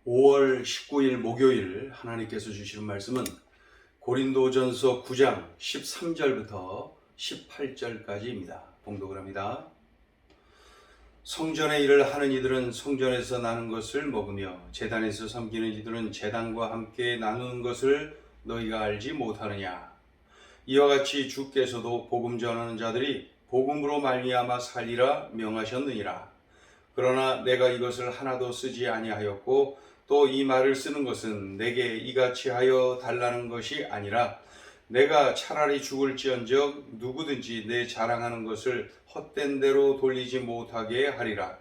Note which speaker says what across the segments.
Speaker 1: 5월 19일 목요일 하나님께서 주시는 말씀은 고린도전서 9장 13절부터 18절까지입니다. 봉독을 합니다. 성전의 일을 하는 이들은 성전에서 나는 것을 먹으며 제단에서 섬기는 이들은 제단과 함께 나누는 것을 너희가 알지 못하느냐. 이와 같이 주께서도 복음 전하는 자들이 복음으로 말미암아 살리라 명하셨느니라. 그러나 내가 이것을 하나도 쓰지 아니하였고 또 이 말을 쓰는 것은 내게 이같이 하여 달라는 것이 아니라 내가 차라리 죽을지언정 누구든지 내 자랑하는 것을 헛된 대로 돌리지 못하게 하리라.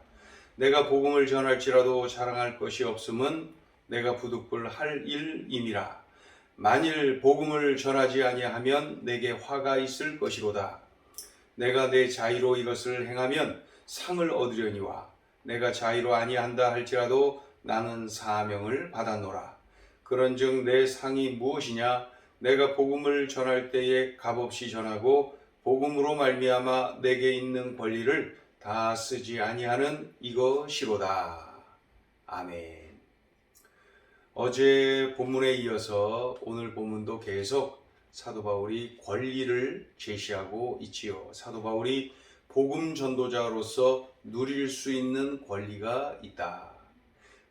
Speaker 1: 내가 복음을 전할지라도 자랑할 것이 없음은 내가 부득불할 일임이라. 만일 복음을 전하지 아니하면 내게 화가 있을 것이로다. 내가 내 자의로 이것을 행하면 상을 얻으려니와 내가 자의로 아니한다 할지라도 나는 사명을 받았노라. 그런즉 내 상이 무엇이냐? 내가 복음을 전할 때에 값없이 전하고 복음으로 말미암아 내게 있는 권리를 다 쓰지 아니하는 이것이로다. 아멘. 어제 본문에 이어서 오늘 본문도 계속 사도 바울이 권리를 제시하고 있지요. 사도 바울이 복음 전도자로서 누릴 수 있는 권리가 있다.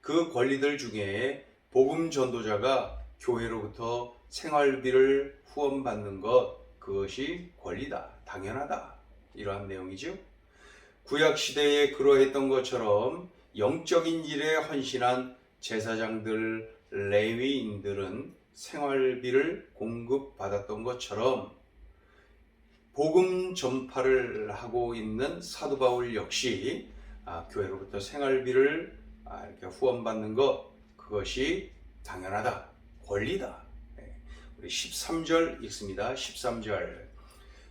Speaker 1: 그 권리들 중에 복음 전도자가 교회로부터 생활비를 후원받는 것, 그것이 권리다, 당연하다, 이러한 내용이죠. 구약 시대에 그러했던 것처럼 영적인 일에 헌신한 제사장들, 레위인들은 생활비를 공급받았던 것처럼 복음 전파를 하고 있는 사도 바울 역시 교회로부터 생활비를 이렇게 후원받는 것, 그것이 당연하다, 권리다. 우리 13절 읽습니다. 13절.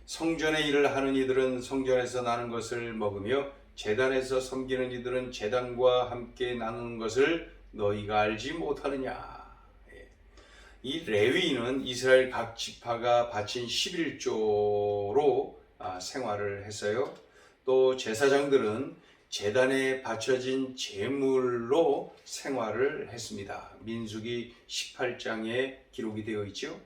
Speaker 1: 성전의 일을 하는 이들은 성전에서 나는 것을 먹으며 제단에서 섬기는 이들은 제단과 함께 나누는 것을 너희가 알지 못하느냐. 이 레위인은 이스라엘 각 지파가 바친 11조로 생활을 했어요. 또 제사장들은 제단에 바쳐진 제물로 생활을 했습니다. 민수기 18장에 기록이 되어 있죠.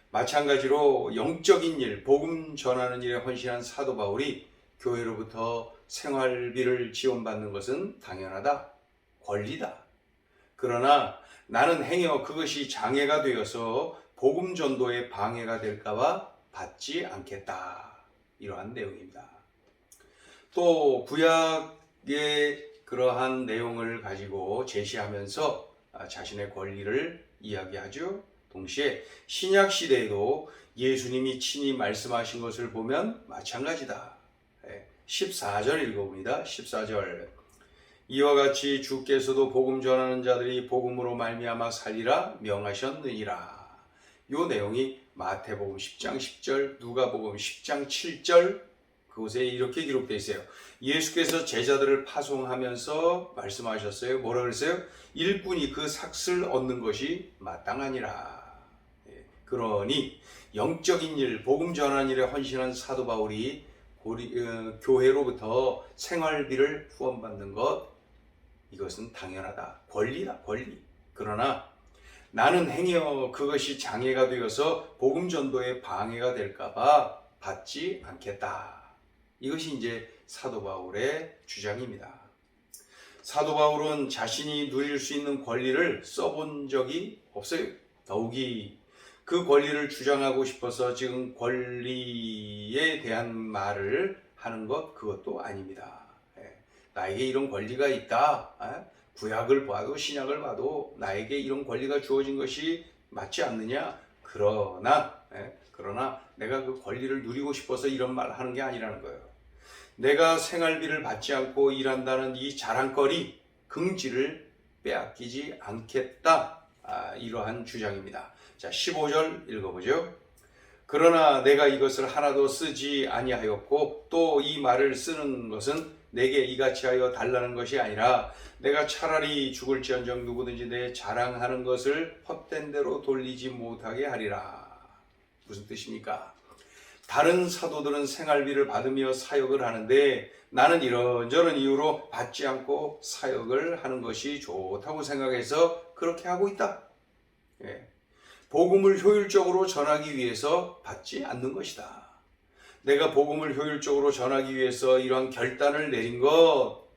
Speaker 1: 마찬가지로 영적인 일, 복음 전하는 일에 헌신한 사도 바울이 교회로부터 생활비를 지원받는 것은 당연하다, 권리다. 그러나 나는 행여 그것이 장애가 되어서 복음 전도에 방해가 될까봐 받지 않겠다. 이러한 내용입니다. 또 구약의 그러한 내용을 가지고 제시하면서 자신의 권리를 이야기하죠. 동시에 신약 시대에도 예수님이 친히 말씀하신 것을 보면 마찬가지다. 14절 읽어봅니다. 14절. 이와 같이 주께서도 복음 전하는 자들이 복음으로 말미암아 살리라 명하셨느니라. 이 내용이 마태복음 10장 10절, 누가복음 10장 7절 그곳에 이렇게 기록되어 있어요. 예수께서 제자들을 파송하면서 말씀하셨어요. 뭐라 그랬어요? 일꾼이 그 삭슬 얻는 것이 마땅하니라. 그러니 영적인 일, 복음 전하는 일에 헌신한 사도 바울이 교회로부터 생활비를 후원받는 것, 이것은 당연하다, 권리다, 권리. 그러나 나는 행여 그것이 장애가 되어서 복음 전도에 방해가 될까봐 받지 않겠다. 이것이 이제 사도 바울의 주장입니다. 사도 바울은 자신이 누릴 수 있는 권리를 써본 적이 없어요. 더욱이 그 권리를 주장하고 싶어서 지금 권리에 대한 말을 하는 것, 그것도 아닙니다. 나에게 이런 권리가 있다. 구약을 봐도 신약을 봐도 나에게 이런 권리가 주어진 것이 맞지 않느냐. 그러나 내가 그 권리를 누리고 싶어서 이런 말을 하는 게 아니라는 거예요. 내가 생활비를 받지 않고 일한다는 이 자랑거리, 긍지를 빼앗기지 않겠다. 이러한 주장입니다. 자, 15절 읽어보죠. 그러나 내가 이것을 하나도 쓰지 아니하였고 또 이 말을 쓰는 것은 내게 이같이 하여 달라는 것이 아니라 내가 차라리 죽을지언정 누구든지 내 자랑하는 것을 헛된 대로 돌리지 못하게 하리라. 무슨 뜻입니까? 다른 사도들은 생활비를 받으며 사역을 하는데 나는 이런저런 이유로 받지 않고 사역을 하는 것이 좋다고 생각해서 그렇게 하고 있다. 예. 복음을 효율적으로 전하기 위해서 받지 않는 것이다. 내가 복음을 효율적으로 전하기 위해서 이러한 결단을 내린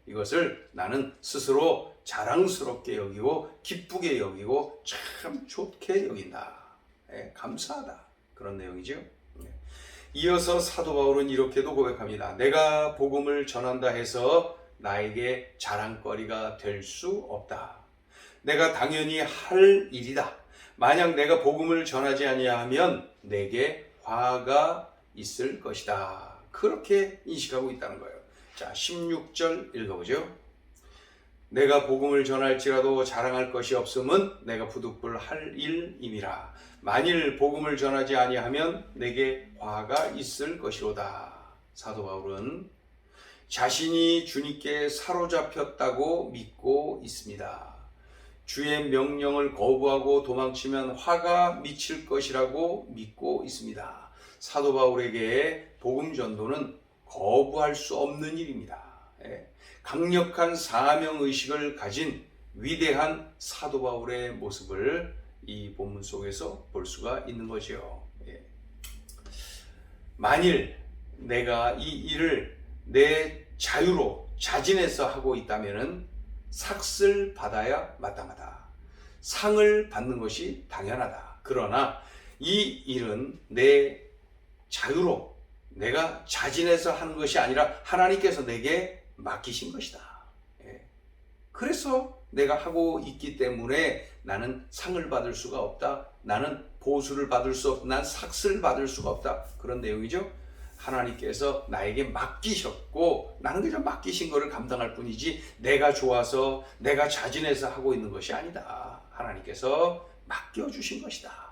Speaker 1: 이것을 나는 스스로 자랑스럽게 여기고 기쁘게 여기고 참 좋게 여긴다. 예, 감사하다. 그런 내용이죠. 예. 이어서 사도 바울은 이렇게도 고백합니다. 내가 복음을 전한다 해서 나에게 자랑거리가 될 수 없다. 내가 당연히 할 일이다. 만약 내가 복음을 전하지 아니하면 내게 화가 있을 것이다. 그렇게 인식하고 있다는 거예요. 자, 16절 읽어보죠. 내가 복음을 전할지라도 자랑할 것이 없음은 내가 부득불할 일임이라. 만일 복음을 전하지 아니하면 내게 화가 있을 것이로다. 사도 바울은 자신이 주님께 사로잡혔다고 믿고 있습니다. 주의 명령을 거부하고 도망치면 화가 미칠 것이라고 믿고 있습니다. 사도 바울에게 복음 전도는 거부할 수 없는 일입니다. 강력한 사명의식을 가진 위대한 사도 바울의 모습을 이 본문 속에서 볼 수가 있는 거죠. 만일 내가 이 일을 내 자유로 자진해서 하고 있다면 삭슬 받아야 마땅하다. 상을 받는 것이 당연하다. 그러나 이 일은 내 자유로 내가 자진해서 하는 것이 아니라 하나님께서 내게 맡기신 것이다. 그래서 내가 하고 있기 때문에 나는 상을 받을 수가 없다. 나는 보수를 받을 수 없다. 난 삭슬 받을 수가 없다. 그런 내용이죠. 하나님께서 나에게 맡기셨고 나는 그냥 맡기신 것을 감당할 뿐이지 내가 좋아서 내가 자진해서 하고 있는 것이 아니다. 하나님께서 맡겨주신 것이다.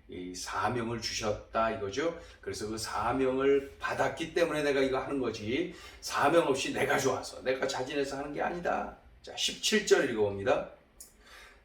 Speaker 1: 이 사명을 주셨다 이거죠. 그래서 그 사명을 받았기 때문에 내가 이거 하는 거지 사명 없이 내가 좋아서 내가 자진해서 하는 게 아니다. 자, 17절 읽어봅니다.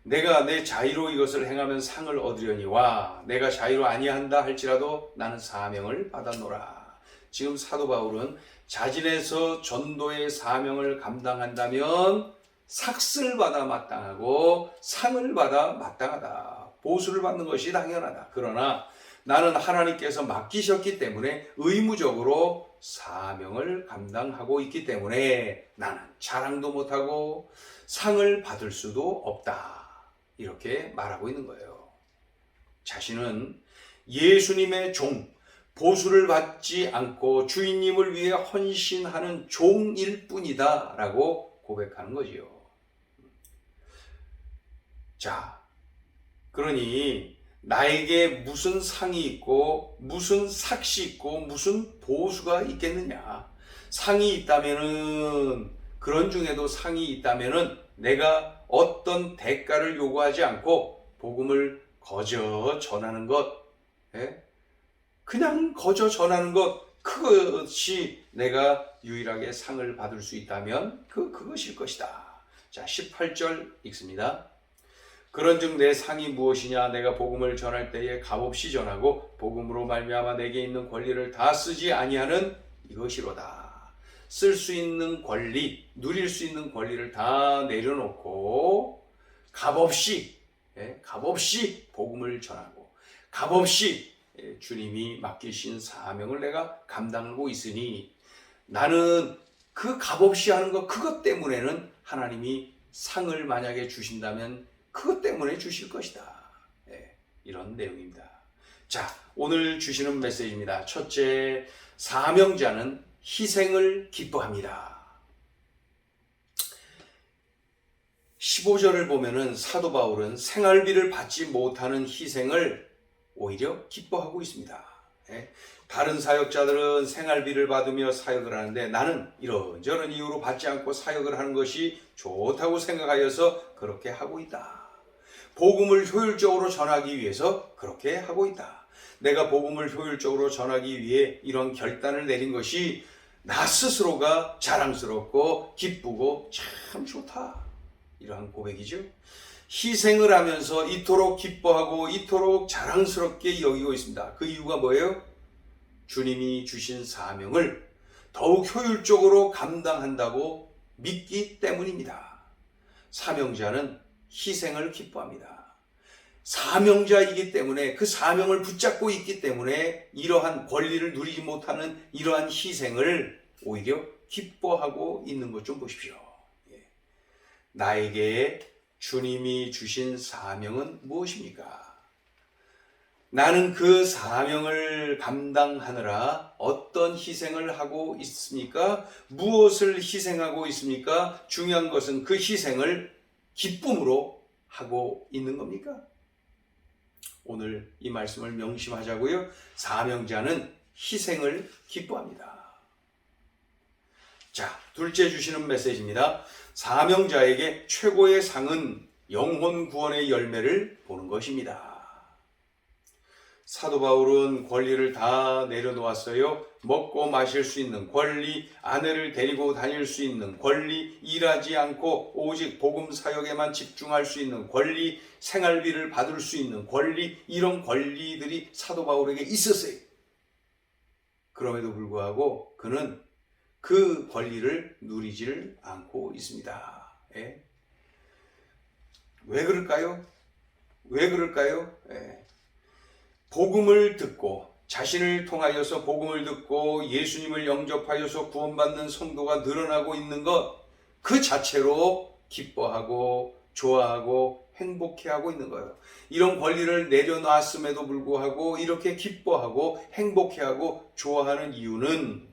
Speaker 1: 내가 내 자의로 이것을 행하면 상을 얻으려니와 내가 자의로 아니한다 할지라도 나는 사명을 받았노라. 지금 사도 바울은 자진해서 전도의 사명을 감당한다면 삭슬 받아 마땅하고 상을 받아 마땅하다. 보수를 받는 것이 당연하다. 그러나 나는 하나님께서 맡기셨기 때문에 의무적으로 사명을 감당하고 있기 때문에 나는 자랑도 못하고 상을 받을 수도 없다. 이렇게 말하고 있는 거예요. 자신은 예수님의 종, 보수를 받지 않고 주인님을 위해 헌신하는 종일 뿐이다 라고 고백하는 거지요. 자, 그러니 나에게 무슨 상이 있고 무슨 삭시 있고 무슨 보수가 있겠느냐. 상이 있다면은 그런 중에도 상이 있다면은 내가 어떤 대가를 요구하지 않고 복음을 거저 전하는 것, 그냥 거저 전하는 것, 그것이 내가 유일하게 상을 받을 수 있다면 그것일 것이다. 자, 18절 읽습니다. 그런즉 내 상이 무엇이냐? 내가 복음을 전할 때에 값없이 전하고 복음으로 말미암아 내게 있는 권리를 다 쓰지 아니하는 이것이로다. 쓸 수 있는 권리, 누릴 수 있는 권리를 다 내려놓고 값없이 복음을 전하고 값없이 주님이 맡기신 사명을 내가 감당하고 있으니 나는 그 값없이 하는 것 그것 때문에는 하나님이 상을 만약에 주신다면 그것 때문에 주실 것이다. 이런 내용입니다. 자, 오늘 주시는 메시지입니다. 첫째, 사명자는 희생을 기뻐합니다. 15절을 보면은 사도 바울은 생활비를 받지 못하는 희생을 오히려 기뻐하고 있습니다. 다른 사역자들은 생활비를 받으며 사역을 하는데 나는 이런저런 이유로 받지 않고 사역을 하는 것이 좋다고 생각하여서 그렇게 하고 있다. 복음을 효율적으로 전하기 위해서 그렇게 하고 있다. 내가 복음을 효율적으로 전하기 위해 이런 결단을 내린 것이 나 스스로가 자랑스럽고 기쁘고 참 좋다. 이러한 고백이죠. 희생을 하면서 이토록 기뻐하고 이토록 자랑스럽게 여기고 있습니다. 그 이유가 뭐예요? 주님이 주신 사명을 더욱 효율적으로 감당한다고 믿기 때문입니다. 사명자는 희생을 기뻐합니다. 사명자이기 때문에 그 사명을 붙잡고 있기 때문에 이러한 권리를 누리지 못하는 이러한 희생을 오히려 기뻐하고 있는 것 좀 보십시오. 나에게 주님이 주신 사명은 무엇입니까? 나는 그 사명을 감당하느라 어떤 희생을 하고 있습니까? 무엇을 희생하고 있습니까? 중요한 것은 그 희생을 기쁨으로 하고 있는 겁니까? 오늘 이 말씀을 명심하자고요. 사명자는 희생을 기뻐합니다. 자, 둘째 주시는 메시지입니다. 사명자에게 최고의 상은 영혼 구원의 열매를 보는 것입니다. 사도 바울은 권리를 다 내려놓았어요. 먹고 마실 수 있는 권리, 아내를 데리고 다닐 수 있는 권리, 일하지 않고 오직 복음 사역에만 집중할 수 있는 권리, 생활비를 받을 수 있는 권리, 이런 권리들이 사도 바울에게 있었어요. 그럼에도 불구하고 그는 그 권리를 누리지를 않고 있습니다. 예? 왜 그럴까요? 왜 그럴까요? 예. 복음을 듣고 자신을 통하여서 복음을 듣고 예수님을 영접하여서 구원받는 성도가 늘어나고 있는 것 그 자체로 기뻐하고 좋아하고 행복해하고 있는 거예요. 이런 권리를 내려놨음에도 불구하고 이렇게 기뻐하고 행복해하고 좋아하는 이유는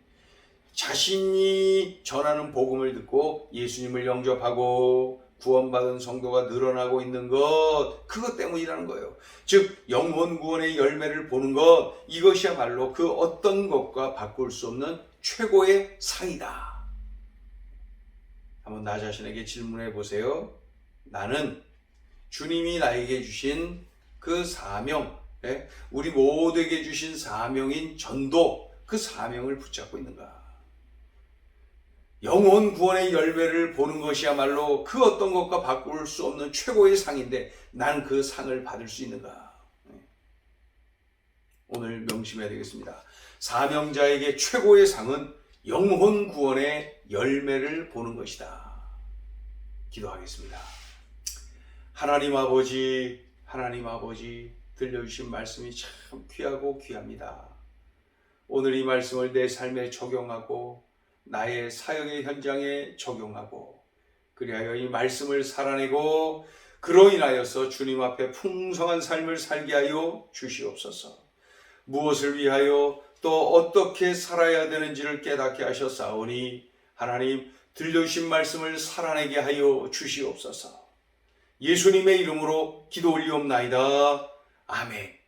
Speaker 1: 자신이 전하는 복음을 듣고 예수님을 영접하고 구원받은 성도가 늘어나고 있는 것, 그것 때문이라는 거예요. 즉 영혼 구원의 열매를 보는 것, 이것이야말로 그 어떤 것과 바꿀 수 없는 최고의 상이다. 한번 나 자신에게 질문해 보세요. 나는 주님이 나에게 주신 그 사명, 우리 모두에게 주신 사명인 전도, 그 사명을 붙잡고 있는가? 영혼 구원의 열매를 보는 것이야말로 그 어떤 것과 바꿀 수 없는 최고의 상인데 나는 그 상을 받을 수 있는가? 오늘 명심해야 되겠습니다. 사명자에게 최고의 상은 영혼 구원의 열매를 보는 것이다. 기도하겠습니다. 하나님 아버지, 들려주신 말씀이 참 귀하고 귀합니다. 오늘 이 말씀을 내 삶에 적용하고 나의 사역의 현장에 적용하고 그리하여 이 말씀을 살아내고 그로 인하여서 주님 앞에 풍성한 삶을 살게 하여 주시옵소서. 무엇을 위하여 또 어떻게 살아야 되는지를 깨닫게 하셨사오니 하나님 들려주신 말씀을 살아내게 하여 주시옵소서. 예수님의 이름으로 기도 올리옵나이다. 아멘.